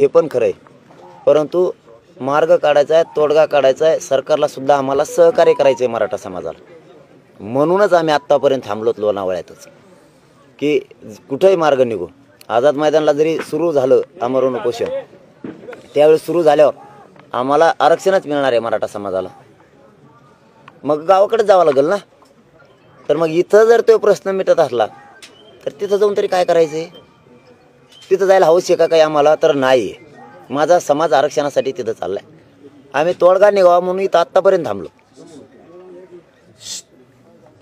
हे पण खरं आहे, परंतु मार्ग काढायचा आहे, तोडगा काढायचा आहे, सरकारला सुद्धा आम्हाला सहकार्य करायचं आहे मराठा समाजाला. म्हणूनच आम्ही आत्तापर्यंत थांबलोत लोणावळ्यातच की कुठेही मार्ग निघू. आझाद मैदानला जरी सुरू झालं आमरण उपोषण, त्यावेळेस सुरू झाल्यावर आम्हाला आरक्षणच मिळणार आहे मराठा समाजाला. मग गावाकडे जावं लागेल ना. तर मग इथं जर तो प्रश्न मिटत असला तर तिथं जाऊन तरी काय करायचं आहे? तिथं जायला हौस आहे का काही आम्हाला? तर नाही. माझा समाज आरक्षणासाठी तिथं चाललाय. आम्ही तोडगा निघावा म्हणून इथं आत्तापर्यंत थांबलो,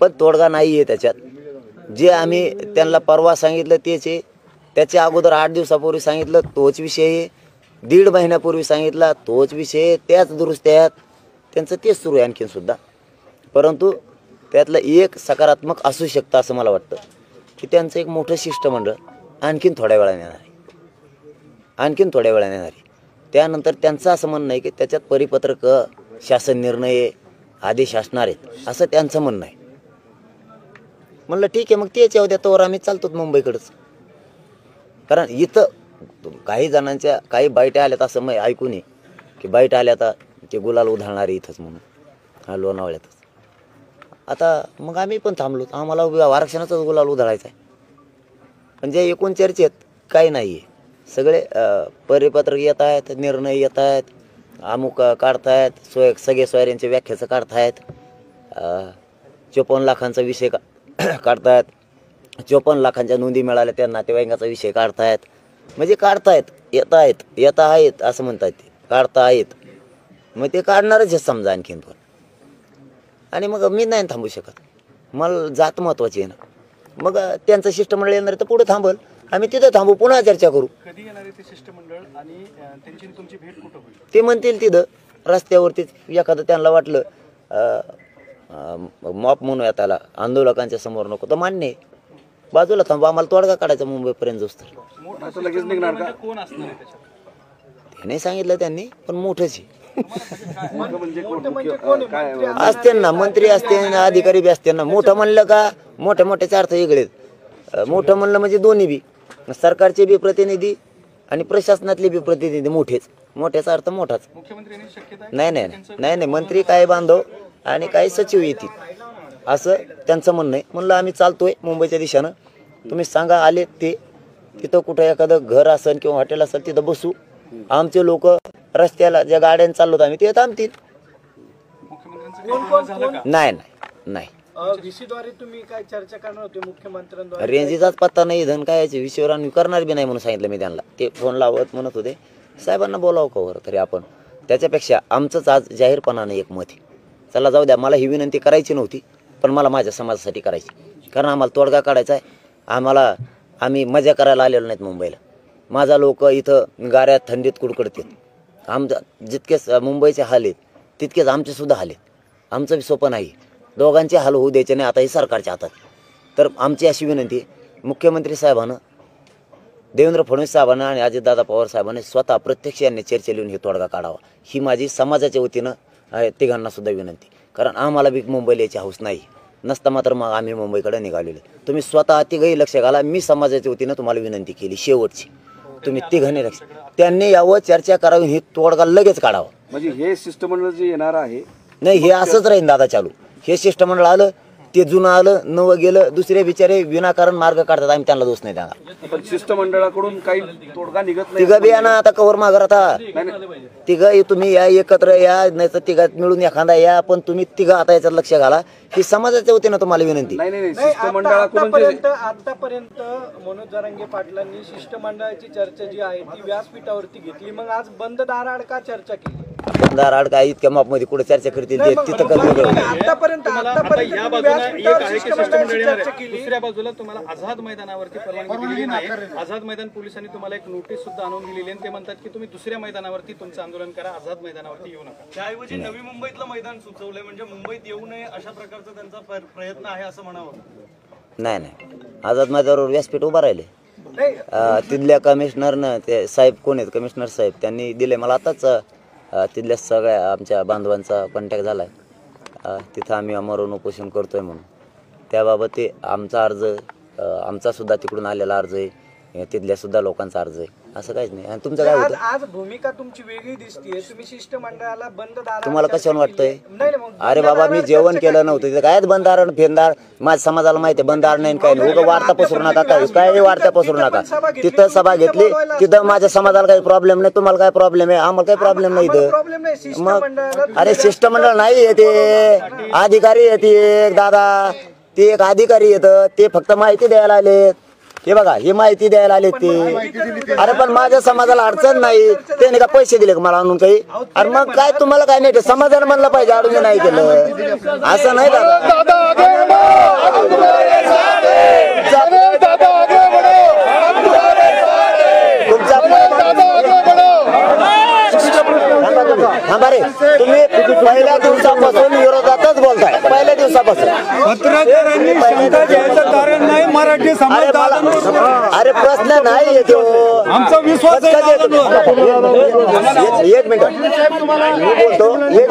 पण तोडगा नाही आहे त्याच्यात. जे आम्ही त्यांना परवा सांगितलं तेच आहे, त्याच्या अगोदर 8 दिवसापूर्वी सांगितलं तोच विषय आहे, 1.5 महिन्यापूर्वी सांगितला तोच विषय आहे, त्याच दुरुस्त्यात त्यांचं तेच सुरू आहे आणखीन सुद्धा. परंतु त्यातलं एक सकारात्मक असू शकतं असं मला वाटतं की त्यांचं एक मोठं शिष्टमंडळ आणखीन थोड्या वेळाने येणार आहे, त्यानंतर त्यांचं असं म्हणणं आहे की त्याच्यात परिपत्रक, शासन निर्णय, आदेश असणार आहेत असं त्यांचं म्हणणं आहे. म्हणलं ठीक आहे, मग तेच येऊ द्या, तोवर आम्ही चालतोच मुंबईकडंच. कारण इथं काही जणांच्या काही बाईटा आल्यात असं मग ऐकून ये की बाईट आल्या आता ते गुलाल उधळणारे इथंच म्हणून हा लोणावळ्यातच. आता मग आम्ही पण थांबलो, आम्हाला आरक्षणाचाच गुलाल उधळायचा आहे. म्हणजे एकूण चर्चेत काही नाही आहे. सगळे परिपत्रक येत आहेत, निर्णय येत आहेत, अमुक काढतायत, सगळे सोयऱ्यांच्या व्याख्याचं काढतायत, 54 लाखांचा विषय काढतायत, 54 लाखांच्या नोंदी मिळाल्या त्या नातेवाईकांचा विषय काढतायत. म्हणजे काढतायत, येत आहेत असं म्हणतात, ते काढता आहेत. मग ते काढणारच आहे समजा आणखीन पण. आणि मग मी नाही थांबू शकत, मला जात महत्वाची आहे ना. मग त्यांचं शिष्टमंडळ येणार तर पुढे थांबल, आम्ही तिथं थांबू, पुन्हा चर्चा करू. कधी येणार आहे ते शिष्टमंडळ आणि त्यांची तुमची भेट कुठं होईल? ते म्हणतील तिथं रस्त्यावरतीच. एखादं त्यांना वाटलं मॉप म्हणूया त्याला, आंदोलकांच्या समोर नको तर मान्य आहे, बाजूला थांबू, आम्हाला तोडगा काढायचा मुंबईपर्यंत जाऊस तर. लगेच निघणार का? कोण असणार आहे त्याच्यात? ते नाही सांगितलं त्यांनी, पण मोठंच आहे. असते ना मंत्री असते, अधिकारी बी असते ना. मोठं म्हणलं का मोठ्या मोठ्याचे अर्थ वेगळेत. मोठं म्हणलं म्हणजे दोन्ही बी, सरकारचे बी प्रतिनिधी आणि प्रशासनातले बी प्रतिनिधी मोठेच. मोठ्याचा अर्थ मोठाच. नाही, मंत्री काय बांधव आणि काही सचिव येतील असं त्यांचं म्हणणं आहे. म्हणलं आम्ही चालतोय मुंबईच्या दिशेनं, तुम्ही सांगा आले ते. तिथं कुठं एखादं घर असेल किंवा हॉटेल असेल तिथं बसू. आमचे लोक रस्त्याला ज्या गाड्याने चाललो आम्ही ते थांबतील. नाही व्हीसीद्वारे तुम्ही काय चर्चा करणार होते मुख्यमंत्र्यांद्वारे? रेंजीचाच पत्ता नाही, धन काय विषयावर आम्ही करणार बी नाही म्हणून सांगितलं मी त्यांना. ते फोन लावत म्हणत होते साहेबांना बोलावं कवर तरी आपण. त्याच्यापेक्षा आमचंच आज जाहीरपणानं एक मत आहे, चला जाऊ द्या. मला ही विनंती करायची नव्हती, पण मला माझ्या समाजासाठी करायची, कारण आम्हाला तोडगा काढायचा आहे. आम्ही मजा करायला आलेलो नाहीत मुंबईला. माझा लोक इथं गाऱ्यात थंडीत कुडकडतील. जितकेच मुंबईचे हाल आहेत तितकेच आमचे सुद्धा हाल आहेत. आमचं बी सोपं नाही, दोघांचे हाल होऊ द्यायचे नाही. आता हे सरकारच्या हातात. तर आमची अशी विनंती आहे, मुख्यमंत्री साहेबांना, देवेंद्र फडणवीस साहेबांना आणि अजितदादा पवार साहेबांनी स्वतः प्रत्यक्ष यांनी चर्चा लिहून हे तोडगा काढावा. ही माझी समाजाच्या वतीनं तिघांना सुद्धा विनंती. कारण आम्हाला बी मुंबईला यायची हौस नाही, नसता मात्र मग आम्ही मुंबईकडे निघालेलो. तुम्ही स्वतः तिघही लक्ष घाला. मी समाजाच्या वतीनं तुम्हाला विनंती केली शेवटची, तुम्ही तिघांनी लक्ष. त्यांनी यावं, चर्चा करावी, हे तोडगा लगेच काढावा. म्हणजे हे शिष्टमंडळ जे येणार आहे नाही, हे असंच राहील दादा चालू. हे शिष्टमंडळ आलं, ते जुनं आलं, नवं गेलं. दुसरे बिचारे विनाकारण मार्ग काढतात, आम्ही त्यांना दोष नाही देणार. पण शिष्टमंडळाकडून काही तोडगा निघत नाही. तिघं बी या ना आता कवर माघार. आता तिघं तुम्ही या, एकत्र या, नाही तर तिघात मिळून एखादा या, पण तुम्ही तिघं आता याच्यात लक्ष घाला. ही समाजाच्या वतीनं तुम्हाला विनंती. नाही शिष्टमंडळाकडून आतापर्यंत मनोज जरांगे पाटलांनी शिष्टमंडळाची चर्चा जी आहे ती व्यासपीठावरती घेतली, मग आज बंद दाराआड का चर्चा केली? दाराआड काय इतक्या माप मध्ये कुठे चर्चा करतील ते तिथं करतील. आतापर्यंत दुसऱ्या बाजूला तुम्हाला आझाद मैदानावरती परवानगी दिलेली नाही. आझाद मैदान पोलिसांनी तुम्हाला एक नोटीस सुद्धा आणून दिलेली आहे. ते म्हणतात की तुम्ही दुसऱ्या मैदानावरती तुमचं आंदोलन करा, आझाद मैदानावरती येऊ नका. त्याऐवजी नवी मुंबईतलं मैदान सुचवलंय, म्हणजे मुंबईत येऊ नये अशा प्रकारचा त्यांचा प्रयत्न आहे असं म्हणावं. नाही, आझाद मैदानावर व्यासपीठ उभा राहिले. तिथल्या कमिशनरनं, ते साहेब कोण आहेत कमिशनर साहेब, त्यांनी दिले मला. आताच तिथल्या सगळ्या आमच्या बांधवांचा कॉन्टॅक्ट झाला आहे. तिथं आम्ही अमरण उपोषण करतोय म्हणून. त्याबाबत ते आमचा अर्ज, आमचा सुद्धा तिकडून आलेला अर्ज आहे, तिथल्या सुद्धा लोकांचा अर्ज आहे. असं काहीच नाही. आणि तुमचं काय आज होतं? आज भूमिका तुमची वेगळी दिसतीये. तुम्ही शिष्टमंडळाला बंद दाराआड तुम्हाला कशावर वाटतंय? नाही मग अरे बाबा मी जेवण केलं नव्हतं तिथं काय बंदार फेंदार माझ्या समाजाला माहिती आहे बंदार नाही काय नाही उगा वार्ता पसरू नका काय वार्ता पसरू नका. तिथं सभा घेतली तिथं माझ्या समाजाला काही प्रॉब्लेम नाही तुम्हाला काय प्रॉब्लेम आहे आम्हाला काही प्रॉब्लेम नाही इथं. प्रॉब्लेम नाही मग शिष्टमंडळाला अरे शिष्टमंडळ नाही येते अधिकारी येते एक दादा ते एक अधिकारी येतं ते फक्त माहिती द्यायला आलेत. हे बघा ही माहिती द्यायला आले ते. अरे पण माझ्या समाजाला अडचण नाही त्याने का पैसे दिले का मला आणून काही? अरे मग काय तुम्हाला काय नाही समाजाला म्हणलं पाहिजे अडून नाही केलं असं नाही थांबा रे तुम्ही पहिल्या दिवसापासून विरोधातच बोलताय पहिल्या दिवसापासून. मराठी अरे प्रश्न नाही येतो आमचा विश्वास एक मिनिट मी बोलतो एक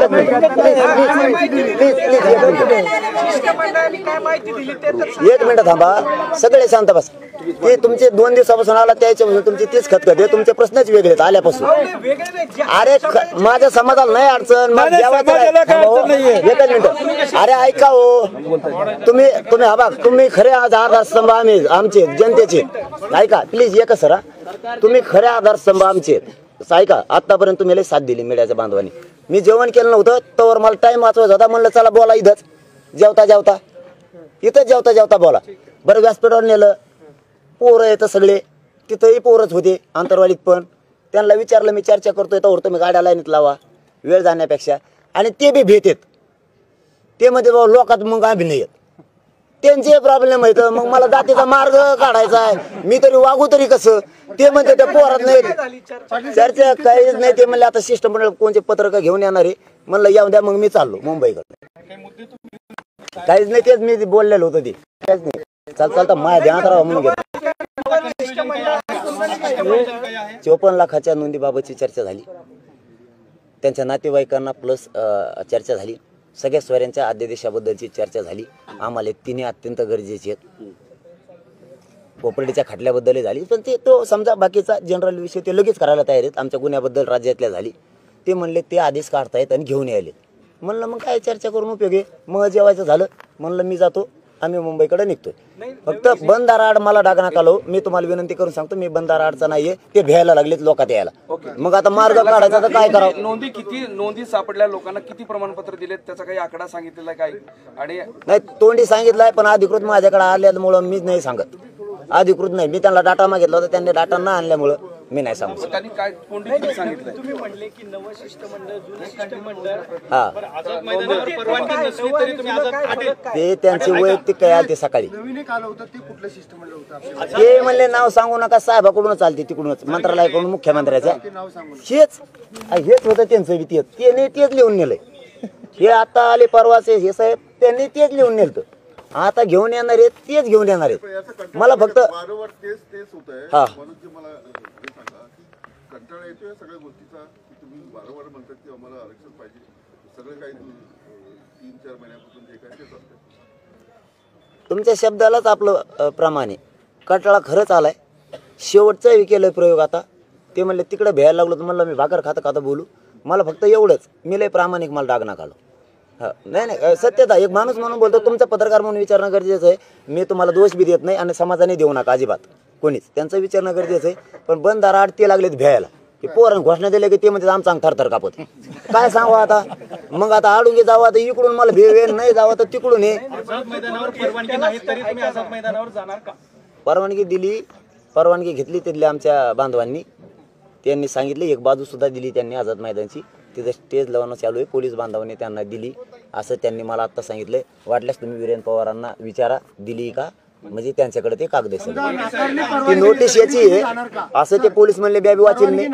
एक मिनिट थांबा सगळे शांत बस. ते तुमचे 2 दिवसापासून आला त्याच्यापासून तुमची तीच खतखत आहे तुमचे प्रश्नच वेगळे आहेत आल्यापासून. अरे माझ्या समाजाला नाही अडचण एकच मिनिट अरे ऐका हो तुम्ही हा तुम्ही खरे आधारस्तंभ आम्ही आमचे जनतेचे ऐका प्लीज एकच सर तुम्ही खरे आधारस्तंभ आमचे ऐका. आतापर्यंत तुम्ही लई साथ दिली मीडियाच्या बांधवांनी. मी जेवण केलं नव्हतं तर मला टाइम वाचवायचा होता म्हणलं चला बोला इथंच जेवता जेवता बोला. बरं व्यासपीठावर नेलं पोरं येतं सगळे तिथंही पोरच होते आंतरवाडीत पण त्यांना विचारलं मी चर्चा करतोय तर तुम्ही गाड्या लाईनीत लावा वेळ जाण्यापेक्षा. आणि ते बी भेटेत ते म्हणजे बाबा लोकात मग आम्ही नाही येत त्यांचे प्रॉब्लेम आहेत मग मला जातीचा मार्ग काढायचा आहे मी तरी वागू तरी कसं ते म्हणते त्या पोरात नाही चर्चा काहीच नाही. ते म्हणले आता शिष्टमंडळ कोणते पत्रक घेऊन येणार आहे म्हणलं येऊन द्या मग मी चाललो मुंबईकडे. काहीच नाही तेच मी बोललेलो होतं ते काहीच नाही चालता माझ्या ध्यानात राहा म्हणून घेतो. 54 लाखाच्या नोंदीबाबतची चर्चा झाली त्यांच्या नातेवाईकांना प्लस चर्चा झाली सगळ्या सोयऱ्यांच्या अध्यादेशाबद्दलची चर्चा झाली. आम्हाला तिन्ही अत्यंत गरजेचे आहेत. कोपर्डीच्या खटल्याबद्दलही झाली पण ते तो समजा बाकीचा जनरल विषय ते लगेच करायला तयार आहेत. आमच्या गुन्ह्याबद्दल राज्यातल्या झाली ते म्हणले ते आदेश काढतायत आणि घेऊन यायले. म्हणलं मग काय चर्चा करून उपयोग आहे. मग जेवायचं झालं म्हणलं मी जातो आम्ही मुंबईकडे निघतोय. फक्त बंद दाराआड मला डाग नका लावू. मी तुम्हाला विनंती करून सांगतो मी बंद दाराआडचा नाहीये ते भ्यायला लागलेत लोकात यायला. मग आता मार्ग काढायचा तर काय करावं. नोंदी सापडल्या लोकांना किती प्रमाणपत्र दिलेत त्याचा काही आकडा सांगितलेला काय? आणि नाही तोंडी सांगितलंय पण अधिकृत माझ्याकडे आल्यामुळं मी नाही सांगत. अधिकृत नाही मी त्यांना डाटा मागितला होता त्यांनी डाटा न आणल्यामुळं मी नाही सांगू शकत. त्यांनी काय कोणती सांगितलं? तुम्ही म्हणले की नवं शिष्टमंडळ जुनं शिष्टमंडळ हा आझाद मैदानावर परवानगी नसली तरी तुम्ही आझाद ते त्यांची वैयक्तिक काय आली ते सकाळी नवीन आलं होतं ते कुठलं शिष्टमंडळ होतं ते म्हणले नाव सांगू नका साहेबाकडूनच चालते तिकडूनच मंत्रालयाकडून मुख्यमंत्र्याचं हेच होतं त्यांचं बी त्यांनी तेच लिहून नेलंय. हे आता आले परवाचे हे साहेब त्यांनी तेच लिहून नेलं आता घेऊन येणार आहेत तेच घेऊन येणार आहेत. मला फक्त वारंवार तेच होत आहे हा म्हणून की मला हे सांगा की कंटाळा येतो या सगळ्या गोष्टीचा की तुम्ही वारंवार म्हणतात की आम्हाला आरक्षण पाहिजे सगळं काही 3-4 महिन्यापासून जे काय तेच असतं. तुमच्या शब्दालाच आपलं प्रमाणे कंटाळा खरंच आलाय. शेवटचं केलं प्रयोग आता ते म्हणले तिकडे भ्यायला लागलो तर म्हणलं मी भाकर खाता बोलू. मला फक्त एवढंच मी लय प्रामाणिक मला डाग नका लावू. हा नाही सत्यता एक माणूस म्हणून बोलतो तुमचा पत्रकार म्हणून विचारणं गरजेचं आहे. मी तुम्हाला दोष बी देत नाही आणि समाजाने देऊ नका अजिबात कोणीच त्यांचं विचारणं गरजेचं आहे. पण बंद दाराआड ते लागलेत भ्यायला की पोरांना घोषणा दिल्या की ते म्हणजे आमचा थरथर कापत काय सांगू आता. मग आता आडून जावं आता इकडून मला भेवेल नाही जावं तर तिकडून हे आझाद मैदानावर परवानगी नाही तरी तुम्ही आझाद मैदानावर जाणार का? परवानगी दिली परवानगी घेतली तिथल्या आमच्या बांधवांनी त्यांनी सांगितले एक बाजू सुद्धा दिली त्यांनी आझाद मैदानची तिथं स्टेज लावणं चालू आहे पोलीस बांधवांनी त्यांना दिली असं त्यांनी मला आत्ता सांगितलंय. वाटल्यास तुम्ही वीरेंद्र पवारांना विचारा दिली का म्हणजे त्यांच्याकडे ते कागद ती नोटीस याची आहे असं ते पोलीस म्हणले बॅबी वाचेल नाही.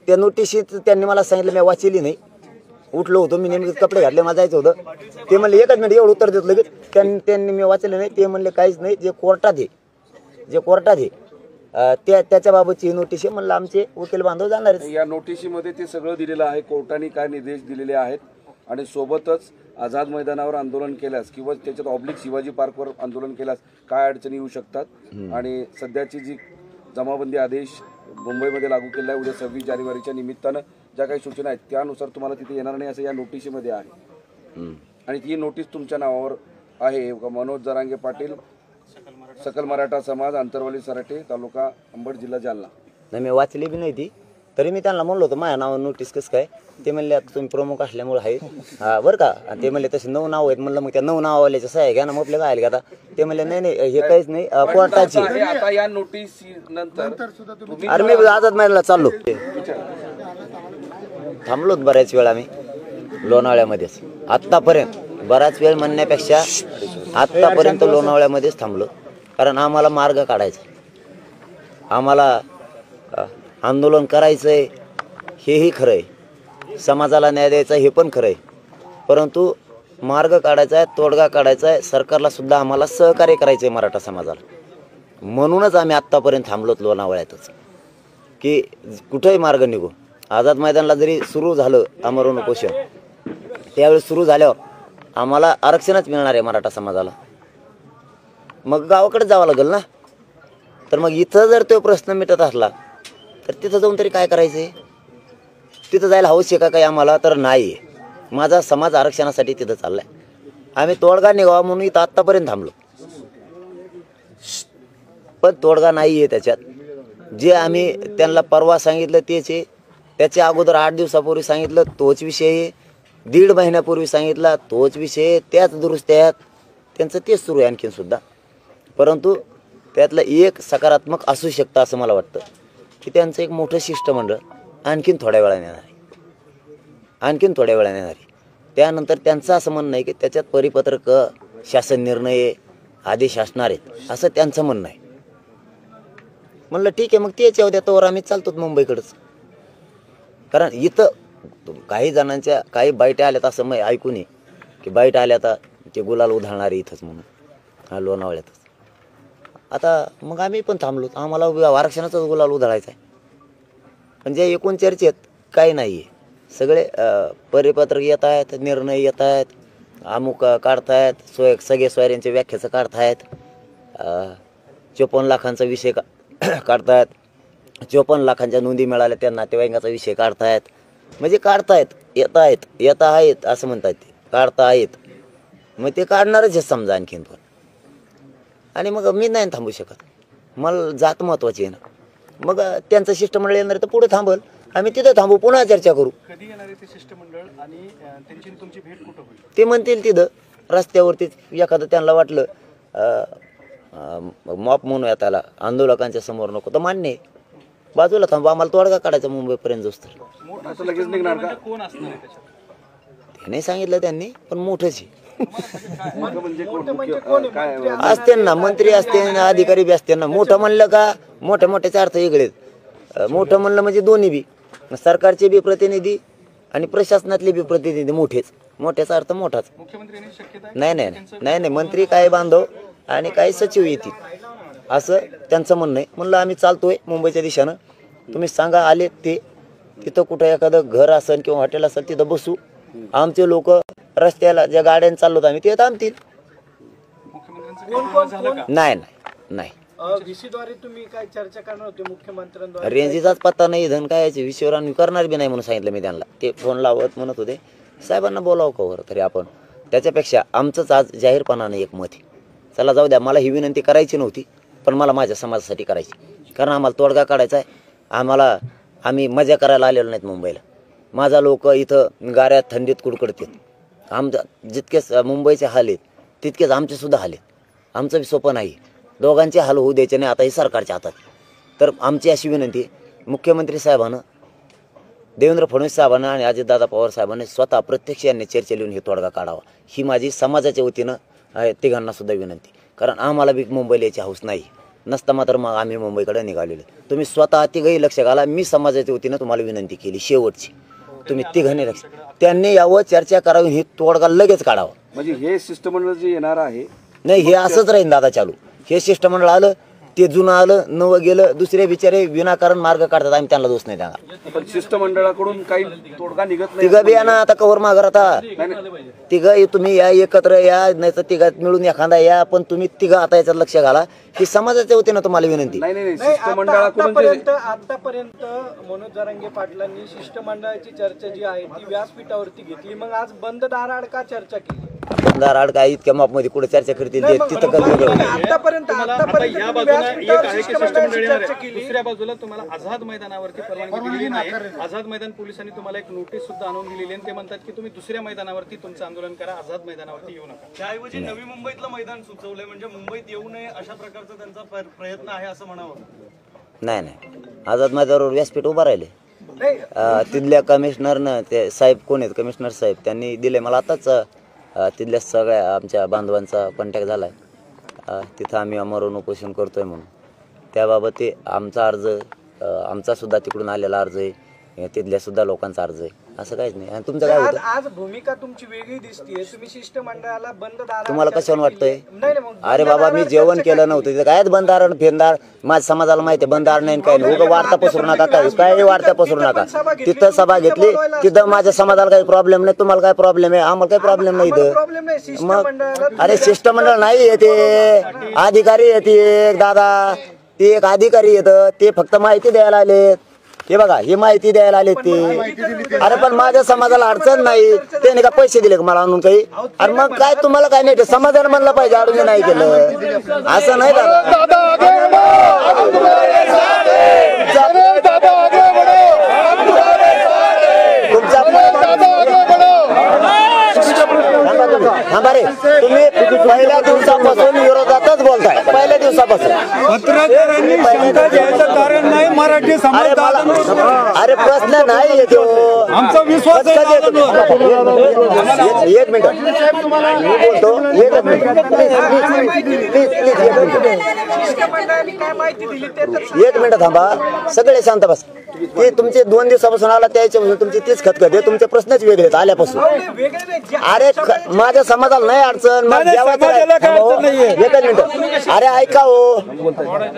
त्या नोटीशीत त्यांनी मला सांगितलं मी वाचली नाही. उठलो होतो मी नेमके कपडे घातले मला जायचं होतं. ते म्हणले एकच मिनिट एवढं उत्तर देत लगेच त्यांनी मी वाचले नाही. ते म्हणले काहीच नाही जे कोर्टात आहे त्याच्या बाबतची नोटीस आहे म्हणलं आमचे वकील बांधव जाणार आहेत. या नोटिशीमध्ये ते सगळं दिलेलं आहे कोर्टाने काय निर्देश दिलेले आहेत आणि सोबतच आझाद मैदानावर आंदोलन केल्यास किंवा त्याच्यात ऑब्लिक शिवाजी पार्कवर आंदोलन केल्यास काय अडचणी येऊ शकतात आणि सध्याची जी जमाबंदी आदेश मुंबईमध्ये लागू केला आहे उद्या 26 जानेवारीच्या निमित्तानं ज्या काही सूचना आहेत त्यानुसार तुम्हाला तिथे येणार नाही असं या नोटिशीमध्ये आहे आणि ती नोटीस तुमच्या नावावर आहे. मनोज जरांगे पाटील, सकल मराठा समाज, अंतरवाली सराटे, तालुका अंबड, जिल्हा जालना. नाही मी वाचली बी नाही ती, तरी मी त्यांना म्हणलो होतं माझ्या नावावर नोटीस कसं काय. ते म्हणले आता तुम्ही प्रमुख असल्यामुळे आहे बरं का. आणि ते म्हणले तसे 9 नाव आहेत. म्हणलं मग त्या 9 नावावाल्याच्या सह्या घ्या ना, मग आपल्या काय आता. ते म्हणले नाही हे काहीच नाही कोर्टाची. आता या नोटीस नंतर अरे मी आझाद मैदानाला चाललो, थांबलोत बऱ्याच वेळा मी लोणावळ्यामध्येच आत्तापर्यंत. बराच वेळ म्हणण्यापेक्षा आत्तापर्यंत लोणावळ्यामध्येच थांबलो, कारण आम्हाला मार्ग काढायचा, आम्हाला आंदोलन करायचं आहे हेही खरं आहे, समाजाला न्याय द्यायचा हे पण खरं आहे, परंतु मार्ग काढायचा आहे, तोडगा काढायचा आहे, सरकारला सुद्धा आम्हाला सहकार्य करायचं आहे मराठा समाजाला. म्हणूनच आम्ही आत्तापर्यंत थांबलोत लोणावळ्यातच की कुठंही मार्ग निघू. आझाद मैदानाला जरी सुरू झालं आमरण उपोषण, त्यावेळेस सुरू झाल्यावर आम्हाला आरक्षणच मिळणार आहे मराठा समाजाला, मग गावाकडे जावं लागेल ना. तर मग इथं जर तो प्रश्न मिटत असला तर तिथं जाऊन तरी काय करायचं आहे. तिथं जायला हौस आहे का काही आम्हाला, तर नाही. माझा समाज आरक्षणासाठी तिथं चाललाय. आम्ही तोडगा निघावा म्हणून इथं आत्तापर्यंत थांबलो, पण तोडगा नाही आहे त्याच्यात. जे आम्ही त्यांना परवा सांगितलं तेच आहे, त्याच्या अगोदर 8 दिवसापूर्वी सांगितलं तोच विषय आहे, 1.5 महिन्यापूर्वी सांगितला तोच विषय आहे, त्याच दुरुस्त्या आहेत, त्यांचं तेच सुरू आहे आणखीन सुद्धा. परंतु त्यातलं एक सकारात्मक असू शकतं असं मला वाटतं की त्यांचं एक मोठं शिष्टमंडळ आणखीन थोड्या वेळाने येणार आहे, त्यानंतर त्यांचं असं म्हणणं आहे की त्याच्यात परिपत्रक, शासन निर्णय, आदेश असणार आहेत असं त्यांचं म्हणणं आहे. म्हणलं ठीक आहे, मग तेच येऊ द्या, तोवर आम्ही चालतो मुंबईकडंच. कारण इथं काही जणांच्या काही बाईट आल्यात असं मग ऐकून ये की बाईट आल्या आता ते गुलाल उधळणार इथंच म्हणून हा लोणावळ्यातच. आता मग आम्ही पण थांबलो, आम्हाला आरक्षणाचाच गुलाल उधळायचा आहे. म्हणजे एकूण चर्चेत काही नाही आहे, सगळे परिपत्रक येत आहेत, निर्णय येत आहेत, अमुक काढतायत, सगळे सोयऱ्यांच्या व्याख्याचं काढतायत, 54 लाखांचा विषय काढतायत, 54 लाखांच्या नोंदी मिळाल्या त्यांना नातेवाईकाचा विषय काढतायत. म्हणजे काढतायत, येत आहेत असं म्हणतात, ते काढता आहेत, मग ते काढणारच आहे समजा आणखीन पण. आणि मग मी नाही थांबू शकत, मला जात महत्वाची आहे ना. मग त्यांचं शिष्टमंडळ येणार तर पुढे थांबल, आम्ही तिथं थांबू, पुन्हा चर्चा करू. कधी येणार आहे ते शिष्टमंडळ आणि त्यांची तुमची भेट कुठं होईल? ते म्हणतील तिथं रस्त्यावरती, एखादं त्यांना वाटलं मॉप म्हणूया त्याला, आंदोलकांच्या समोर नको तर मान्य आहे, बाजूला थांबू, आम्हाला तोडगा काढायचा मुंबईपर्यंत जाऊस तर. मोठं लगेच निघणार का? कोण असणार आहे त्याच्यात? ते नाही सांगितलं त्यांनी, पण मोठंच आहे. म्हणजे काय असते ना मंत्री असते ना, अधिकारी बी असते ना. मोठं म्हणलं का मोठ्याचे अर्थ वेगळेच. मोठं म्हणलं म्हणजे दोन्ही बी, सरकारचे बी प्रतिनिधी आणि प्रशासनातले बी प्रतिनिधी मोठेच. मोठ्याचा अर्थ मोठाच. मुख्यमंत्र्यांनी शक्यता आहे? नाही मंत्री काय बांधव आणि काही सचिव येतील असं त्यांचं म्हणणं आहे. म्हणलं आम्ही चालतोय मुंबईच्या दिशेनं, तुम्ही सांगा आले ते, तिथं कुठं एखादं घर असेल किंवा हॉटेल असेल तिथं बसू, आमचे लोक रस्त्याला ज्या गाड्याने चाललो आम्ही ते थांबतील. नाही व्हीसीद्वारे तुम्ही काय चर्चा करणार होते मुख्यमंत्र्यांद्वारे? रेंजीचाच पत्ता नाही, धन काय विषयावर आम्ही करणार बी नाही म्हणून सांगितलं मी त्यांना. ते फोन लावत म्हणत होते साहेबांना बोलावं का वर तरी आपण. त्याच्यापेक्षा आमचंच आज जाहीरपणानं एक मत आहे, चला जाऊ द्या, मला ही विनंती करायची नव्हती पण मला माझ्या समाजासाठी करायची, कारण आम्हाला तोडगा काढायचा आहे. आम्ही मजा करायला आलेलो नाहीत मुंबईला. माझा लोक इथं गाऱ्यात थंडीत कुडकडतात. आमच्या जितकेच मुंबईचे हाल आहेत तितकेच आमचे सुद्धा हाल आहेत. आमचं बी सोपं नाही, दोघांचे हाल होऊ द्यायचे नाही आता हे सरकारच्या हातात. तर आमची अशी विनंती मुख्यमंत्री साहेबांना, देवेंद्र फडणवीस साहेबांना आणि अजितदादा पवार साहेबांनी स्वतः प्रत्यक्ष यांनी चर्चा लिहून हे तोडगा काढावा, ही माझी समाजाच्या वतीनं तिघांना सुद्धा विनंती. कारण आम्हाला बी मुंबईला यायची हौस नाही, नसता मात्र मग आम्ही मुंबईकडे निघालेलो. तुम्ही स्वतः तिघही लक्ष घाला, मी समाजाच्या वतीनं तुम्हाला विनंती केली शेवटची, तुम्ही तिघांनी लक्ष, त्यांनी यावं, चर्चा करावी, ही तोडगा लगेच काढावा. म्हणजे हे शिष्टमंडळ जे येणार आहे नाही हे असंच राहील दादा चालू. हे शिष्टमंडळ आलं ते जुनं आलं नवं गेलं, दुसरे बिचारे विनाकारण मार्ग काढतात, आम्ही त्यांना दोष नाही देणार. पण शिष्टमंडळाकडून काही तोडगा निघत नाही. तिघं बी या ना आता कवर माघार, आता तिघं तुम्ही या एकत्र या, नाही तर तिघात मिळून एखादा या, पण तुम्ही तिघं आता याच्यात लक्ष घाला की समाजाच्या वतीनं तुम्हाला विनंती. नाही नाही नाही, शिष्टमंडळाकडून आतापर्यंत मनोज जरांगे पाटलांनी शिष्टमंडळाची चर्चा जी आहे ती व्यासपीठावरती घेतली, मग आज बंद दाराआड का चर्चा केली? बंधार आड काय इतक्या मापमध्ये कुठे चर्चा करतील ते तिथं कसं वेगळं. आतापर्यंत आता या बाजूला एक आहे की शिष्टमंडळ येणार आहे, दुसऱ्या बाजूला तुम्हाला आझाद मैदानावरती परवानगी दिलेली नाही. आझाद मैदान पोलिसांनी तुम्हाला एक नोटीस सुद्धा आणून दिलेली आहे. ते म्हणतात की तुम्ही दुसऱ्या मैदानावरती तुमचं आंदोलन करा, आझाद मैदानावरती येऊ नका. त्याऐवजी नवी मुंबईतलं मैदान सुचवलंय, म्हणजे मुंबईत येऊ नये अशा प्रकारचा त्यांचा प्रयत्न आहे असं म्हणावं. नाही नाही, आझाद मैदानावर व्यासपीठ उभं राहिले. तिथल्या कमिशनरनं, ते साहेब कोण आहेत कमिशनर साहेब, त्यांनी दिले मला आताच. तिथल्या सगळ्या आमच्या बांधवांचा कॉन्टॅक्ट झाला आहे, तिथं आम्ही अमरण उपोषण करतोय म्हणून. त्याबाबत ते आमचा अर्ज, आमचासुद्धा तिकडून आलेला अर्ज आहे, तिथल्यासुद्धा लोकांचा अर्ज आहे, असं काहीच नाही. आणि तुमचं काय होतं, आज भूमिका तुमची वेगळी दिसतीये. तुम्ही शिष्टमंडळाला बंद दाराआड तुम्हाला कशावर वाटतंय? नाही नाही, मग अरे बाबा, मी जेवण केलं नव्हतं तिथं, काय बंधारण फेरणार, माझ्या समाजाला माहिती आहे बंधारण नाही काय नाही. उगा वार्ता पसरू नका, काय वार्ता पसरू नका. तिथं सभा घेतली, तिथं माझ्या समाजाला काही प्रॉब्लेम नाही, तुम्हाला काय प्रॉब्लेम आहे, आम्हाला काही प्रॉब्लेम नाही प्रॉब्लेम नाही. इथं. मग शिष्टमंडळाला अरे शिष्टमंडळ नाही येते, अधिकारी येते एक दादा, ते एक अधिकारी येतं, ते फक्त माहिती द्यायला आलेत. हे बघा, हे माहिती द्यायला आले ते. अरे पण माझ्या समाजाला अडचण नाही, त्याने का पैसे दिले का मला आणून काही? अरे मग काय तुम्हाला काय नाही, समाजाने म्हणलं पाहिजे अडून नाही केलं, असं नाही थांबा रे, तुम्ही पहिल्या दिवसापासून विरोधातच बोलताय, पहिल्या दिवसापासून. मराठी अरे प्रश्न नाही येतो, आमचा विश्वास एक मिनिट मी बोलतो, एकच एक मिनिट थांबा, सगळे शांत बस. ते तुमचे 2 दिवसापासून आला त्याच्यापासून तुमची तीच खतखत आहे, तुमचे प्रश्नच वेगळे आहेत आल्यापासून. अरे माझ्या समाजाला नाही अडचण, एकच मिनिट. अरे ऐका हो,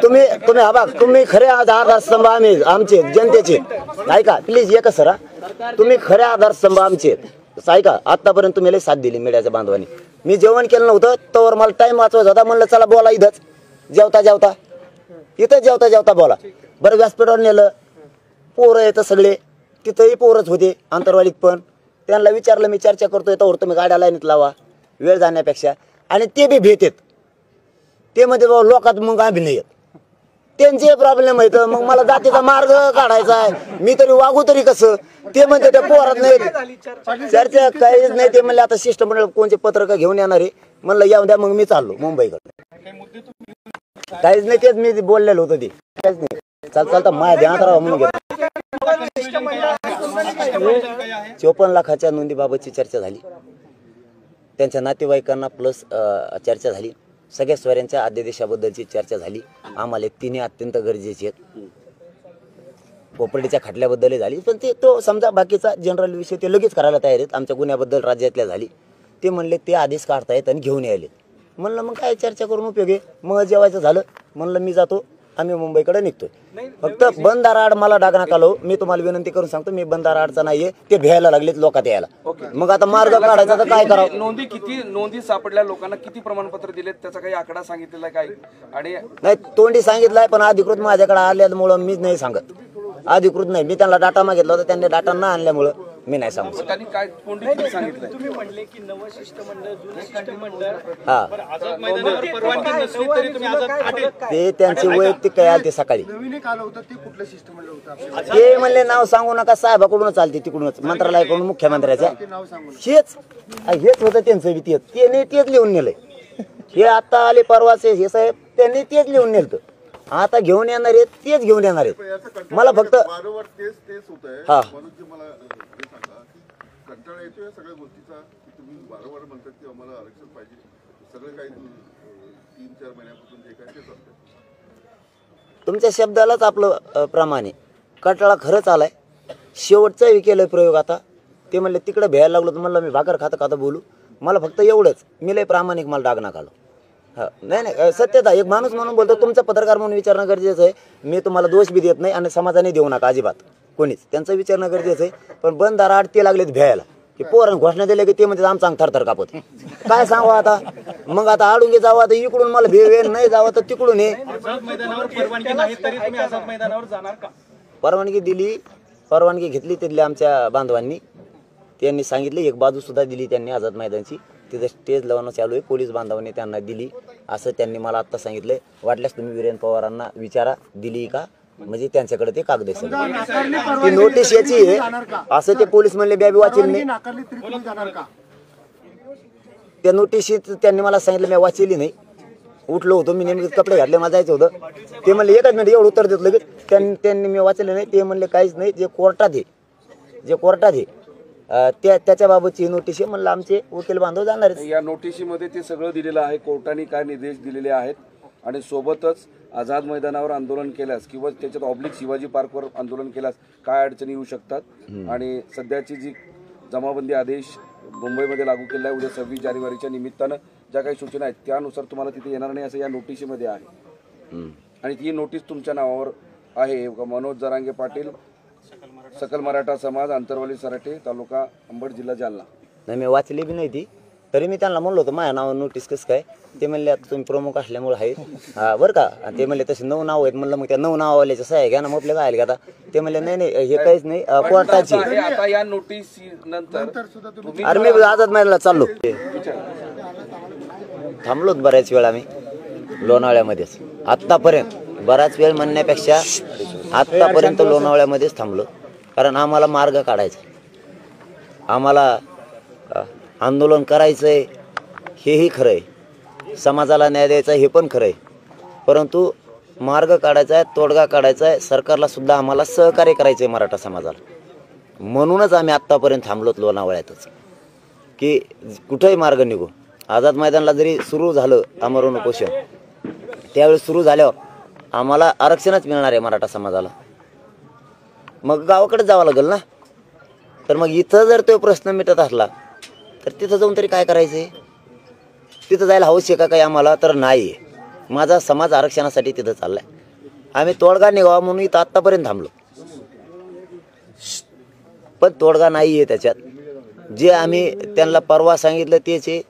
तुम्ही हा बघ, तुम्ही खरे आधारस्तंभ आम्ही आमचे जनतेचे, ऐका प्लीज एकच सरा, तुम्ही खरे आधारस्तंभ आमचे ऐका. आतापर्यंत तुम्ही लई साथ दिली मीडियाच्या बांधवांनी. मी जेवण केलं नव्हतं तर मला टाइम वाचवायचा होता, म्हणलं चला बोला इथंच, जेवता जेवता इथं जेवता जेवता बोला. बरं व्यासपीठावर नेलं, पोरं येतं सगळे, तिथंही पोरच होते आंतरवालीत, पण त्यांना विचारलं मी चर्चा करतोय तर तुम्ही गाड्या लाईनीत लावा वेळ जाण्यापेक्षा. आणि ते बी भेटेत, ते मध्ये बाबा लोकात मग आम्ही नाही येत, त्यांचे प्रॉब्लेम आहेत. मग मला जातीचा मार्ग काढायचा आहे, मी तरी वागू तरी कसं? ते म्हणते त्या पोरात नाही चर्चा काहीच नाही. ते म्हणले आता शिष्टमंडळ कोणते पत्रक घेऊन येणार आहे, म्हणलं येऊन द्या, मग मी चाललो मुंबईकडे. काहीच नाही, तेच मी बोललेलं होतं, ते काहीच नाही. चालता माझ्या ध्यानात राहा म्हणून घेतो. 54 लाखाच्या नोंदीबाबतची चर्चा झाली, त्यांच्या नातेवाईकांना प्लस चर्चा झाली, सगळ्या स्वऱ्यांच्या अध्यादेशाबद्दलची चर्चा झाली. आम्हाला तिन्ही अत्यंत गरजेचे आहेत. प्रॉपर्टीच्या खटल्याबद्दलही झाली, पण ते तो समजा बाकीचा जनरल विषय ते लगेच करायला तयार आहेत. आमच्या गुन्ह्याबद्दल राज्यातल्या झाली, ते म्हणले ते आदेश काढतायत आणि घेऊन यायलेत. म्हणलं मग काय चर्चा करून उपयोग आहे. मग जेवायचं झालं, म्हणलं मी जातो, आम्ही मुंबईकडे निघतोय. फक्त बंद दाराआड मला डाग नका लावू. मी तुम्हाला विनंती करून सांगतो, मी बंद दाराआडचा नाहीये, ते भ्यायला लागलेत लोकात यायला. मग आता मार्ग काढायचा तर काय करावं? नोंदी सापडल्या लोकांना किती प्रमाणपत्र दिलेत त्याचा काही आकडा सांगितलेला आहे काही? आणि नाही, तोंडी सांगितलंय, पण अधिकृत माझ्याकडे आल्यामुळं मी नाही सांगत. अधिकृत नाही, मी त्यांना डाटा मागितला होता, त्यांनी डाटा न आणल्यामुळं मी नाही सांगू. त्यांनी काय कोणती सांगितलं? तुम्ही म्हणले की नवं शिष्टमंडळ जुनं शिष्टमंडळ, हा, आझाद मैदानावर परवानगी नसली तरी तुम्ही आझाद ते त्यांचे वैयक्तिक काय आले ते सकाळी. नवीन एक आलं होतं, ते कुठलं शिष्टमंडळ होतं? ते म्हणले नाव सांगू नका, साहेबाकडूनच चालते, तिकडूनच मंत्रालयाकडून मुख्यमंत्र्याच्या. हेच होतं त्यांचं बी, त्यांनी तेच लिहून नेलंय. हे आता आले परवाचे हे साहेब, त्यांनी तेच लिहून नेलं. आता घेऊन येणार आहेत, तेच घेऊन येणार आहेत. मला फक्त वारंवार तेच होत आहे. हा. म्हणून जे मला हे सांगा की कंटाळा येतोय या सगळ्या गोष्टीचा, की तुम्ही वारंवार म्हणतात की आम्हाला आरक्षण पाहिजे, सगळं काही 3-4 महिन्यापासून जे काय ते चालतंय. तुमच्या शब्दालाच आपलं प्रमाणे कटाळा खरंच आलाय. शेवटचाही केलंय प्रयोग. आता ते म्हणले तिकडे भ्यायला लागलो, तर म्हणलं मी भाकर खाता खाता बोलू. मला फक्त एवढंच, मी लय प्रामाणिक, मला डाग नका लावू. हा, नाही नाही सत्यता एक माणूस म्हणून बोलतो, तुमचा पत्रकार म्हणून विचारणं गरजेचं आहे. मी तुम्हाला दोष बी देत नाही आणि समाजाने देऊ नका अजिबात कोणीच, त्यांचं विचारणं गरजेचं आहे. पण बंद दाराआड ते लागलेत भ्यायला की पोरांना घोषणा दिल्या की ते म्हणजे आमचा अंग थरथर कापत. काय सांगू आता, मग आता आडून जावं तर इकडून मला भेळ नाही जावं तर तिकडून हे. आझाद मैदानावर परवानगी नाही तरी तुम्ही आझाद मैदानावर जाणार का? परवानगी दिली, परवानगी घेतली तिथल्या आमच्या बांधवांनी, त्यांनी सांगितले एक बाजू सुद्धा दिली त्यांनी आझाद मैदानची, तिथं स्टेज लावणं चालू आहे, पोलीस बांधवांनी त्यांना दिली असं त्यांनी मला आत्ता सांगितलंय. वाटल्यास तुम्ही वीरेंद्र पवारांना विचारा दिली का, म्हणजे त्यांच्याकडे ते कागद आहे. ती नोटीस याची आहे असं ते पोलीस म्हणले, बॅबी वाचेल नाही त्या नोटीशीत, त्यांनी मला सांगितलं मी वाचलेली नाही. उठलो होतो मी, नेमके कपडे घातले, मला जायचं होतं. ते म्हणले एकच मिनिट एवढं उत्तर देत लगेच, त्यांनी मी वाचले नाही. ते म्हणले काहीच नाही, जे कोर्टात आहे त्याच्या बाबतची नोटीस आहे. म्हणलं आमचे वकील बांधव जाणार आहेत. या नोटिशीमध्ये ते सगळं दिलेलं आहे, कोर्टाने काय निर्देश दिलेले आहेत आणि सोबतच आझाद मैदानावर आंदोलन केल्यास किंवा त्याच्यात ऑब्लिक शिवाजी पार्कवर आंदोलन केल्यास काय अडचणी येऊ शकतात आणि सध्याची जी जमाबंदी आदेश मुंबईमध्ये लागू केला आहे, उद्या 26 जानेवारीच्या निमित्तानं ज्या काही सूचना आहेत त्यानुसार तुम्हाला तिथे येणार नाही असं या नोटिशीमध्ये आहे. आणि ती नोटीस तुमच्या नावावर आहे. मनोज जरांगे पाटील, सकल मराठा समाज, आंतरवाली सराटे, तालुका अंबड, जिल्हा जालना. नाही मी वाचली बी नाही ती, तरी मी त्यांना म्हणलो होतं माझ्या नावावर नोटीस कसं काय. ते म्हणले आता तुम्ही प्रमुख असल्यामुळे आहे बरं का. आणि ते म्हणले तसे 9 नाव आहेत. म्हणलं मग त्या 9 नावावाल्याच्या सह्या घ्या ना, मग आपल्या काय घेता. ते म्हणले नाही नाही हे काहीच नाही कोर्टाची. आता या नोटीस नंतर अरे मी आझाद मैदानाला चाललो, थांबलोत बऱ्याच वेळ आम्ही लोणावळ्यामध्येच आत्तापर्यंत. बराच वेळ म्हणण्यापेक्षा आत्तापर्यंत लोणावळ्यामध्येच थांबलो, कारण आम्हाला मार्ग काढायचा, आम्हाला आंदोलन करायचं आहे हेही खरं आहे, समाजाला न्याय द्यायचा हे पण खरं आहे. परंतु मार्ग काढायचा आहे, तोडगा काढायचा आहे, सरकारला सुद्धा आम्हाला सहकार्य करायचं आहे मराठा समाजाला. म्हणूनच आम्ही आत्तापर्यंत थांबलोत लोणावळ्यातच की कुठंही मार्ग निघू. आझाद मैदानाला जरी सुरू झालं आमरण उपोषण, त्यावेळेस सुरू झाल्यावर आम्हाला आरक्षणच मिळणार आहे मराठा समाजाला. मग गावाकडे जावं लागेल ना. तर मग इथं जर तो प्रश्न मिटत असला तर तिथं जाऊन तरी काय करायचं आहे. तिथं जायला हौस आहे का काही आम्हाला, तर नाही आहे. माझा समाज आरक्षणासाठी तिथं चाललाय. आम्ही तोडगा निघावा म्हणून इथं आत्तापर्यंत थांबलो, पण तोडगा नाही आहे त्याच्यात. जे आम्ही त्यांना परवा सांगितलं तेच आहे,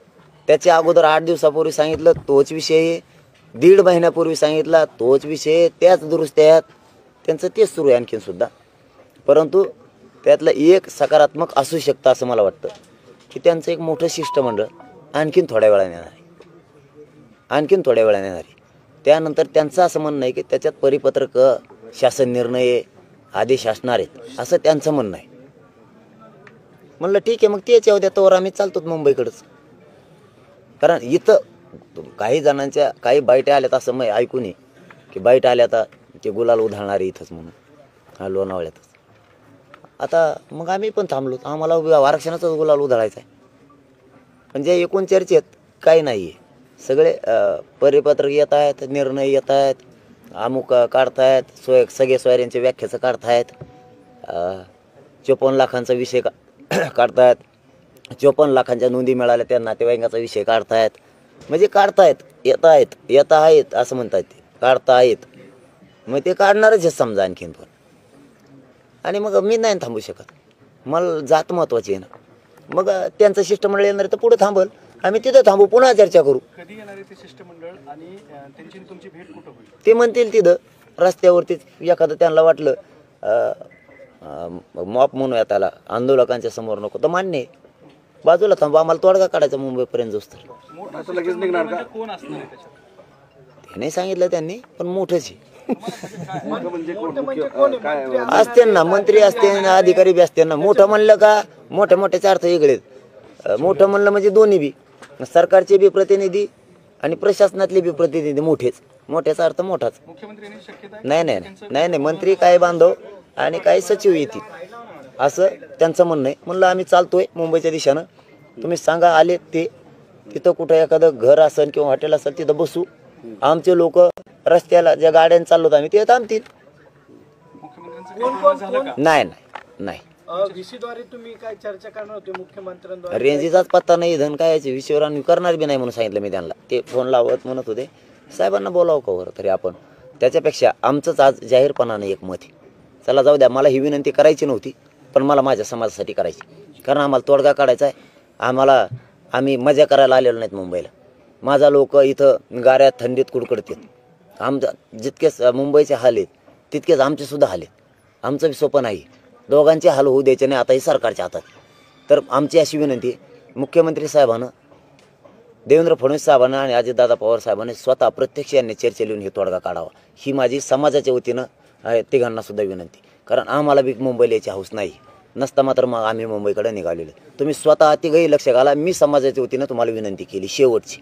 त्याच्या अगोदर 8 दिवसापूर्वी सांगितलं तोच विषय आहे, 1.5 महिन्यापूर्वी सांगितला तोच विषय आहे, त्याच दुरुस्त्या आहेत, त्यांचं तेच सुरू आहे आणखीन सुद्धा. परंतु त्यातलं एक सकारात्मक असू शकतं असं मला वाटतं की त्यांचं एक मोठं शिष्टमंडळ आणखीन थोड्या वेळाने येणार आहे. त्यानंतर त्यांचं असं म्हणणं आहे की त्याच्यात परिपत्रक, शासन निर्णय, आदेश असणार आहेत असं त्यांचं म्हणणं आहे. म्हणलं ठीक आहे, मग तेच येऊ द्या, तोवर आम्ही चालतो मुंबईकडंच. कारण इथं काही जणांच्या काही बाईटा आल्यात असं मग ऐकून ये की बाईट आल्या आता ते गुलाल उधळणारे इथंच म्हणून लोणावळ्यातच. आता मग आम्ही पण थांबलो, आम्हाला आरक्षणाचाच गुलाल उधळायचा आहे. म्हणजे एकूण चर्चेत काही नाही आहे. सगळे परिपत्रक येत आहेत, निर्णय येत आहेत, अमुक काढतायत, सगळे सोयऱ्यांच्या व्याख्याचं काढतायत, 54 लाखांचा विषय काढतायत, 54 लाखांच्या नोंदी मिळाल्या त्या नातेवाईकांचा विषय काढतायत. म्हणजे काढतायत, येत आहेत असं म्हणतात, ते काढतायत. मग ते काढणारच आहे समजा आणखीन पण. आणि मग मी नाही थांबू शकत, मला जात महत्वाची आहे ना. मग त्यांचं शिष्टमंडळ येणार तर पुढे थांबल, आम्ही तिथं थांबू, पुन्हा चर्चा करू. कधी येणार आहे ते शिष्टमंडळ आणि त्यांची तुमची भेट कुठं होईल? ते म्हणतील तिथं रस्त्यावरतीच. एखादं त्यांना वाटलं मॉप म्हणूया त्याला, आंदोलकांच्या समोर नको, तर मान्य आहे, बाजूला थांबू, आम्हाला तोडगा काढायचा मुंबईपर्यंत जोस तर. मोठं लगेच निघणार का? कोण असणार आहे त्याच्यात? ते नाही सांगितलं त्यांनी, पण मोठंच आहे. म्हणजे असते ना मंत्री असते, अधिकारी बी असते ना. मोठं म्हणलं का मोठ्या मोठ्याचे अर्थ वेगळेत. मोठं म्हणलं म्हणजे दोन्ही बी, सरकारचे बी प्रतिनिधी आणि प्रशासनातले बी प्रतिनिधी मोठेच. मोठ्याचा अर्थ मोठाच. मुख्यमंत्र्यांनी शक्यता नाही मंत्री काय बांधव आणि काही सचिव येतील असं त्यांचं म्हणणं आहे. म्हणलं आम्ही चालतोय मुंबईच्या दिशेनं, तुम्ही सांगा आले ते. तिथं कुठं एखादं घर असेल किंवा हॉटेल असेल तिथं बसू. आमचे लोक रस्त्याला ज्या गाड्याने चाललो आम्ही ते थांबतील. मुख्यमंत्र्यांचं नाही व्हीसीद्वारे तुम्ही काय चर्चा करणार होते मुख्यमंत्र्यांद्वारे? रेंजीचाच पत्ता नाही, धन काय याच्या विषयावर आणि करणार बी नाही म्हणून सांगितलं मी त्यांना. ते फोन लावत म्हणत होते साहेबांना बोलावं का बरं तरी आपण. त्याच्यापेक्षा आमचंच आज जाहीरपणानं एक मत आहे, चला जाऊ द्या, मला ही विनंती करायची नव्हती पण मला माझ्या समाजासाठी करायची, कारण आम्हाला तोडगा काढायचा आहे. आम्ही मजा करायला आलेलो नाहीत मुंबईला. माझा लोक इथं गाऱ्यात थंडीत कुडकडतात. जितकेच मुंबईचे हाल आहेत तितकेच आमचे सुद्धा हाल आहेत. आमचं बी सोपं नाही, दोघांचे हाल होऊ द्यायचे नाही आता हे सरकारच्या हातात. तर आमची अशी विनंती आहे, मुख्यमंत्री साहेबांना, देवेंद्र फडणवीस साहेबांना आणि अजितदादा पवार साहेबांनी स्वतः प्रत्यक्ष यांनी चर्चा लिहून हे तोडगा काढावा, ही माझी समाजाच्या वतीनं तिघांना सुद्धा विनंती. कारण आम्हाला बी मुंबईला यायची हौस नाही, नसता मात्र मग आम्ही मुंबईकडे निघालेलो. तुम्ही स्वतः तिघही लक्ष घाला, मी समाजाच्या वतीनं तुम्हाला विनंती केली शेवटची,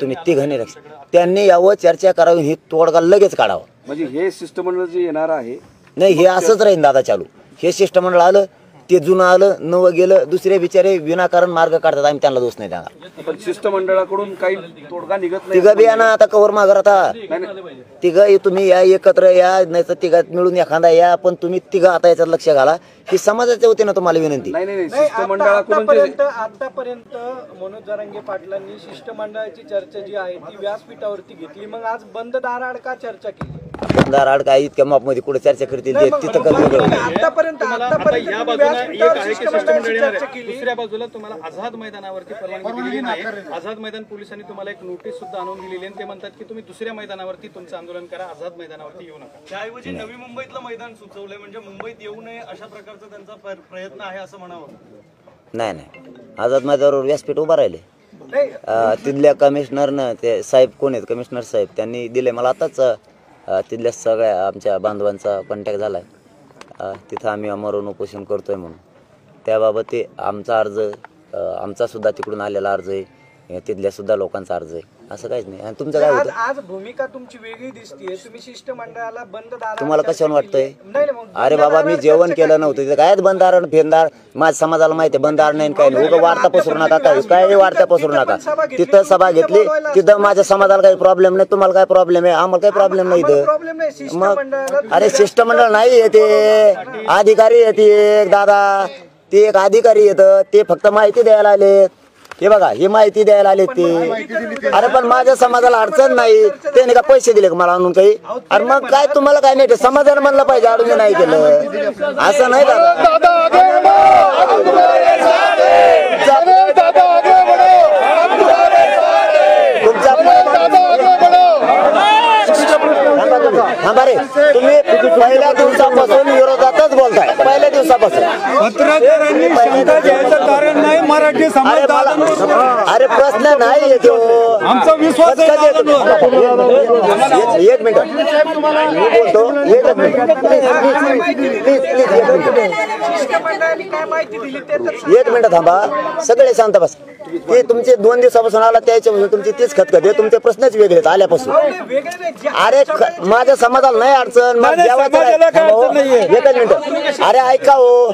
तुम्ही तिघांनी लक्ष, त्यांनी यावं, चर्चा करावी, ही तोडगा लगेच काढावा. म्हणजे हे शिष्टमंडळ जे येणार आहे नाही हे असंच राहील दादा चालू. हे शिष्टमंडळ आलं, ते जुनं आलं, नवं गेलं, दुसरे बिचारे विनाकारण मार्ग काढतात, आम्ही त्यांना दोष नाही देणार. पण शिष्टमंडळाकडून काही तोडगा निघत नाही. तिघं बी या ना आता कवर मागर, आता तिघं तुम्ही या, एकत्र या, नाही तर तिघात मिळून एखादा या, पण तुम्ही तिघं आता याच्यात लक्ष घाला, ही समाजाच्या वतीनं तुम्हाला विनंती. नाही शिष्टमंडळाकडून आतापर्यंत मनोज जरांगे पाटलांनी शिष्टमंडळाची चर्चा जी आहे ती व्यासपीठावरती घेतली, मग आज बंद दाराआड का चर्चा केली? दाराआड काय इतक्या मापमध्ये कुठे चर्चा करतील ते तिथं कर वेगळं. आतापर्यंत या बाजूला एक आहे की शिष्टमंडळ येणार आहे, दुसऱ्या बाजूला तुम्हाला आझाद मैदानावरती परवानगी दिलेली नाही. आझाद मैदान पोलिसांनी तुम्हाला एक नोटीस सुद्धा आणून दिलेली आहे. ते म्हणतात की तुम्ही दुसऱ्या मैदानावरती तुमचं आंदोलन करा, आझाद मैदानावरती येऊ नका. त्याऐवजी नवी मुंबईतलं मैदान सुचवलंय, म्हणजे मुंबईत येऊ नये अशा प्रकारचा त्यांचा प्रयत्न आहे असं म्हणावं. नाही आझाद मैदानावर व्यासपीठ उभा राहिले. तिथल्या कमिशनरनं, ते साहेब कोण आहेत कमिशनर साहेब, त्यांनी दिले मला आताच. तिथल्या सगळ्या आमच्या बांधवांचा कॉन्टॅक्ट झाला आहे, तिथं आम्ही अमरण उपोषण करतो आहे म्हणून. त्याबाबत ते आमचा अर्ज, आमचासुद्धा तिकडून आलेला अर्ज आहे, तिथल्यासुद्धा लोकांचा अर्ज आहे, असं काहीच नाही. आणि तुमचं काय होतं, आज भूमिका तुमची वेगळी दिसतीये, तुम्ही शिष्टमंडळाला बंद दाराआड तुम्हाला कशावर वाटतंय? नाही मग अरे बाबा मी जेवण केलं नव्हतं तिथं, काय बंदार फेंदार, माझ्या समाजाला माहिती आहे बंदार नाही काय नाही, उगा वार्ता पसरू नका, काय वार्ता पसरू नका. तिथं सभा घेतली, तिथं माझ्या समाजाला काही प्रॉब्लेम नाही, तुम्हाला काय प्रॉब्लेम आहे, आम्हाला काही प्रॉब्लेम नाही प्रॉब्लेम नाही. इथं. मग अरे शिष्टमंडळ नाही येते, अधिकारी येते एक दादा, ते एक अधिकारी येतं, ते फक्त माहिती द्यायला आलेत. हे बघा ही माहिती द्यायला आले ते. अरे पण माझ्या समाजाला अडचण नाही, त्याने का पैसे दिले का मला आणून काही? अरे मग काय तुम्हाला काय नाही, समाजाला म्हणलं पाहिजे अडून नाही केलं, असं नाही थांबा रे, तुम्ही पहिल्या दिवसापासून विरोधातच बोलताय, पहिल्या दिवसापासून. पत्रकारांनी शंका घ्यायचं कारण नाही, मराठी समाज अरे प्रश्न नाही येतो, आमचा विश्वास आहे. एक मिनिट मी बोलतो, एक मिनिट थांबा, सगळे शांत बस. ते तुमचे 2 दिवसापासून आला त्याच्यापासून तुमची तीच खतखत आहे, तुमचे प्रश्नच वेगळे आहेत आल्यापासून. अरे माझ्या समाजाला नाही अडचण, एकच मिनिट. अरे ऐका हो,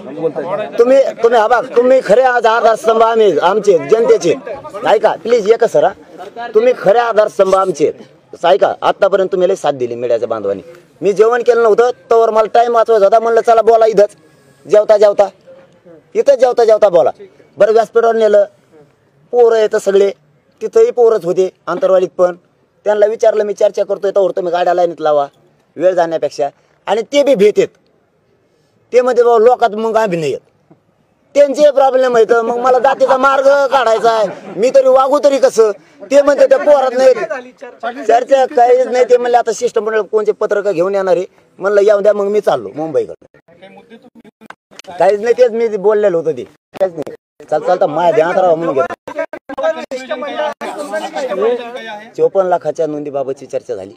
तुम्ही हा बघ, तुम्ही खरे आधारस्तंभ आम्ही आमचे जनतेचे, ऐका प्लीज एकच सर, तुम्ही खरे आधारस्तंभ आमचे ऐका. आतापर्यंत तुम्ही लई साथ दिली मीडियाच्या बांधवांनी. मी जेवण केलं नव्हतं तर मला टाइम वाचवायचा होता, म्हणलं चला बोला इथंच, जेवता जेवता बोला. बरं व्यासपीठावर नेलं, पोरं येतं सगळे, तिथंही पोरच होते आंतरवाडीत पण. त्यांना विचारलं मी चर्चा करतोय तर तुम्ही गाड्या लाईनीत लावा वेळ जाण्यापेक्षा, आणि ते बी भेटेत. ते मध्ये बाबा लोकात मग आम्ही नाही येत, त्यांचे प्रॉब्लेम आहेत, मग मला जातीचा मार्ग काढायचा आहे, मी तरी वागू तरी कसं? ते म्हणते त्या पोरात नाही चर्चा काहीच नाही. ते म्हणले आता शिष्टमंडळ कोणते पत्रक घेऊन येणार आहे, म्हणलं येऊन द्या, मग मी चाललो मुंबईकडे. काहीच नाही, तेच मी बोललेलं होतं, ते काहीच नाही. चालता माझ्या ध्यानात राहा म्हणून घेतो. 54 लाखाच्या नोंदीबाबतची चर्चा झाली,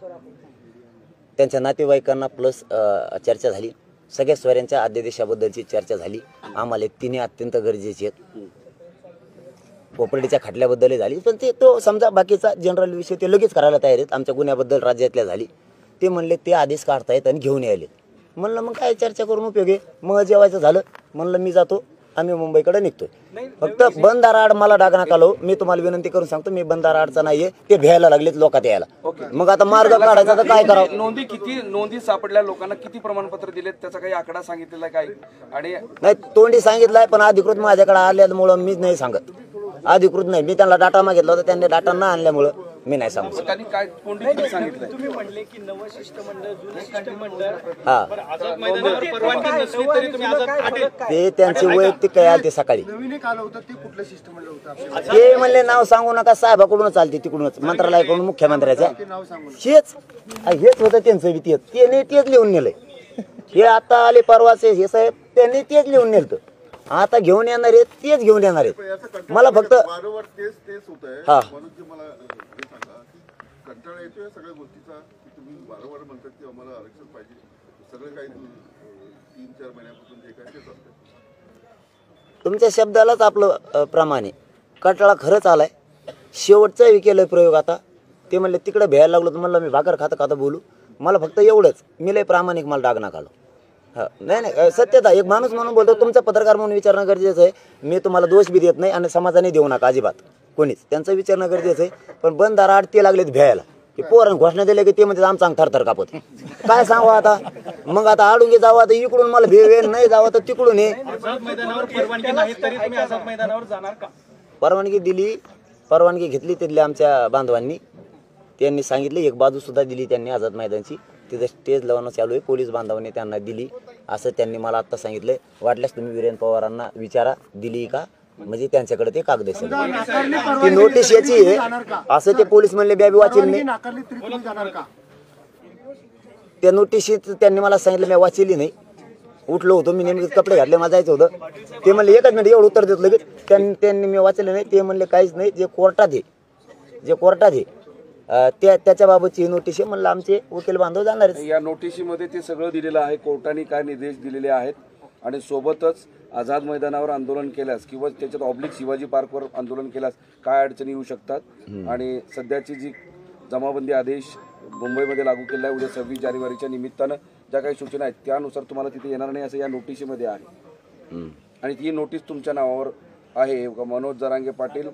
त्यांच्या नातेवाईकांना प्लस चर्चा झाली, सगळ्या स्वऱ्यांच्या अध्यादेशाबद्दलची चर्चा झाली. आम्हाला तिन्ही अत्यंत गरजेचे आहेत. कोपर्डीच्या खटल्याबद्दलही झाली, पण ते तो समजा बाकीचा जनरल विषय ते लगेच करायला तयार आहेत. आमच्या गुन्ह्याबद्दल राज्यातल्या झाली, ते म्हणले ते आदेश काढतायत आणि घेऊन यायले. म्हणलं मग काय चर्चा करून उपयोग आहे, मग जेवायचं झालं, म्हणलं मी जातो आम्ही मुंबईकडे निघतोय. फक्त बंधारा आड मला डाग नका लावू. मी तुम्हाला विनंती करून सांगतो, मी बंधारा आडचा नाहीये. ते भ्यायला लागलेत लोकात यायला. मग आता मार्ग काढायचा तर काय करावं? नोंदी सापडल्या लोकांना किती प्रमाणपत्र दिलेत त्याचा काही आकडा सांगितलेला काय? आणि नाही, तोंडी सांगितलंय, पण अधिकृत माझ्याकडे आल्यामुळं मी नाही सांगत. अधिकृत नाही. मी त्यांना डाटा मागितला होता, त्यांनी डाटा न आणल्यामुळं मी नाही सांगू शकत. त्यांनी काय कोणती सांगितलंय? तुम्ही म्हणले की नवं शिष्टमंडळ जुनं शिष्टमंडळ हा, आझाद मैदानावर परवानगी नसली तरी तुम्ही आझाद पाटील ते त्यांची वैयक्तिक काय आले ते सकाळी. ते म्हणले नाव सांगू नका, साहेबाकडूनच चालते तिकडूनच, मंत्रालयाकडून, मुख्यमंत्र्याच्या. हेच होतं त्यांचं बी. त्यांनी तेच लिहून नेलंय. हे आता आले परवाचे हे साहेब, त्यांनी तेच लिहून नेलं. आता घेऊन येणार आहेत, तेच घेऊन येणार आहेत. मला फक्त वारंवार तेच होत आहे. हा. म्हणून की मला हे सांगा की कंटाळा येतो या सगळ्या गोष्टीचा, की तुम्ही वारंवार म्हणतात की आम्हाला आरक्षण पाहिजे. सगळं काही 3-4 महिन्यापासून जे काय तेच असतं. तुमच्या शब्दालाच आपलं प्रमाणे कटाळा खरंच आलाय. शेवटचा केलं प्रयोग. आता ते म्हणले तिकडे भ्यायला लागलो, तर म्हणलं मी भाकर खाता खाता बोलू. मला फक्त एवढंच, मी लय प्रामाणिक, मला डाग नका लावू. हा, नाही सत्यता. एक माणूस म्हणून बोलतो, तुमचा पत्रकार म्हणून विचारणं गरजेचं आहे. मी तुम्हाला दोष बी देत नाही आणि समाजाने देऊ नका अजिबात कोणीच. त्यांचं विचारणं गरजेचं आहे. पण बंधारा आड ते लागलेत भ्यायला. की पोरांनी घोषणा दिल्या की ते म्हणजे आमचा अंग थरथर कापत. काय सांगू आता? मग आता आडून जावं, आता इकडून मला भेवेल, नाही जावं तर तिकडून हे. आझाद मैदानावर परवानगी नाही तरी तुम्ही आझाद मैदानावर जाणार का? परवानगी दिली, परवानगी घेतली तिथल्या आमच्या बांधवांनी. त्यांनी सांगितलं, एक बाजू सुद्धा दिली त्यांनी आझाद मैदानची. तिथं स्टेज लावणं चालू आहे, पोलीस बांधवांनी त्यांना दिली असं त्यांनी मला आत्ता सांगितलंय. वाटल्यास तुम्ही वीरेंद्र पवारांना विचारा दिली का, म्हणजे त्यांच्याकडे ते कागद आहे. ती नोटीस याची आहे असं ते पोलीस म्हणले. बॅबी वाचेल नाही त्या नोटीशीत. त्यांनी मला सांगितलं, मी वाचली नाही. उठलो होतो मी, नेमके कपडे घातले, मला जायचं होतं. ते म्हणले एकच मिनिट, एवढं उत्तर देत लगेच. त्यांनी मी वाचले नाही. ते म्हणले काहीच नाही, जे कोर्टात आहे त्याच्या बाबतची नोटीस आहे. म्हणलं आमचे वकील बांधव जाणार आहेत. या नोटिशीमध्ये ते सगळं दिलेलं आहे. कोर्टाने काय निर्देश दिलेले आहेत आणि सोबतच आझाद मैदानावर आंदोलन केल्यास किंवा त्याच्यात ऑब्लिक शिवाजी पार्कवर आंदोलन केल्यास काय अडचणी येऊ शकतात आणि सध्याची जी जमाबंदी आदेश मुंबईमध्ये लागू केला आहे उद्या 26 जानेवारीच्या निमित्तानं ज्या काही सूचना आहेत त्यानुसार तुम्हाला तिथे येणार नाही असं या नोटिशीमध्ये आहे. आणि ती नोटीस तुमच्या नावावर आहे. मनोज जरांगे पाटील,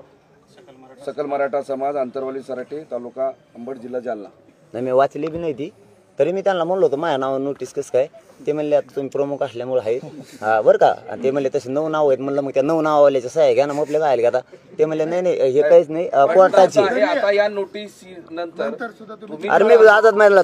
सकल मराठा समाज, आंतरवाली सराटे, तालुका अंबड, जिल्हा जालना. नाही, मी वाचली बी नाही ती. तरी मी त्यांना म्हणलो होतं माझ्या नावावर नोटीस कसं काय. ते म्हणले आता तुम्ही प्रमुख असल्यामुळे आहे बरं का. आणि ते म्हणले तसे 9 नाव आहेत. म्हणलं मग त्या 9 नावावाल्याच्या सह्या घ्या ना, मग आपल्या काय आता. ते म्हणले नाही हे काहीच नाही, कोर्टाची. आता या नोटीस नंतर अरे मी आझाद मैदानाला